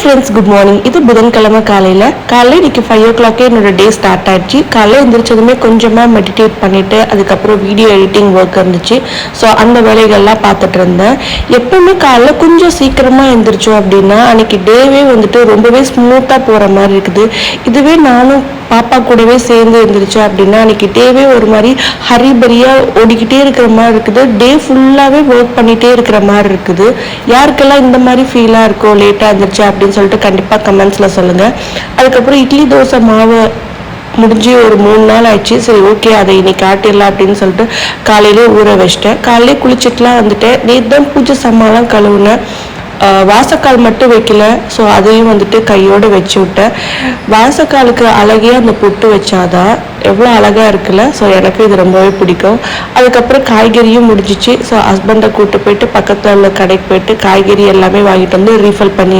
Friends, good morning. இது புதன்கிழமை காலையில் இன்னைக்கு 5 o'clock என்னோட டே ஸ்டார்ட் ஆயிடுச்சு. காலையில் எழுந்திரிச்சதுமே கொஞ்சமாக மெடிடேட் பண்ணிவிட்டு அதுக்கப்புறம் வீடியோ எடிட்டிங் ஒர்க் இருந்துச்சு. ஸோ அந்த வேலைகள்லாம் பார்த்துட்டு இருந்தேன். எப்பவுமே காலைல கொஞ்சம் சீக்கிரமாக எழுந்திரிச்சோம் அப்படின்னா அன்னைக்கு டேவே வந்துட்டு ரொம்பவே ஸ்மூத்தாக போகிற மாதிரி இருக்குது. இதுவே நானும் பாப்பா கூடவே சேர்ந்து இருந்துருச்சு அப்படின்னா அன்னைக்கு டேவே ஒரு மாதிரி ஹரிபரியாக ஓடிக்கிட்டே இருக்கிற மாதிரி இருக்குது. டே ஃபுல்லாகவே ஒர்க் பண்ணிகிட்டே இருக்கிற மாதிரி இருக்குது. யாருக்கெல்லாம் இந்த மாதிரி ஃபீலாக இருக்கோ லேட்டாக இருந்துச்சு அப்படின்னு சொல்லிட்டு கண்டிப்பாக கமெண்ட்ஸில் சொல்லுங்கள். அதுக்கப்புறம் இட்லி தோசை மாவு முடிஞ்சு ஒரு 3 நாள் ஆயிடுச்சு. சரி, ஓகே, அதை இன்னைக்கு காட்டிடலாம் அப்படின்னு சொல்லிட்டு காலையிலே ஊற வச்சிட்டேன். காலையிலே குளிச்சுட்டுலாம் வந்துட்டேன். நேற்று தான் பூஜை சாமான்லாம் கழுவுனேன். வாசக்கால் மட்டும் வைக்கல. ஸோ அதையும் வந்துட்டு கையோடு வச்சு விட்டேன். வாசக்காலுக்கு அழகே அந்த பொட்டு வச்சாதான் எவ்வளோ அழகாக இருக்குல்ல. ஸோ எனக்கு இது ரொம்பவே பிடிக்கும். அதுக்கப்புறம் காய்கறியும் முடிஞ்சிச்சு. ஸோ ஹஸ்பண்டை கூப்பிட்டு போயிட்டு பக்கத்தில் உள்ள கடைக்கு போயிட்டு காய்கறி எல்லாமே வாங்கிட்டு வந்து ரீஃபில் பண்ணி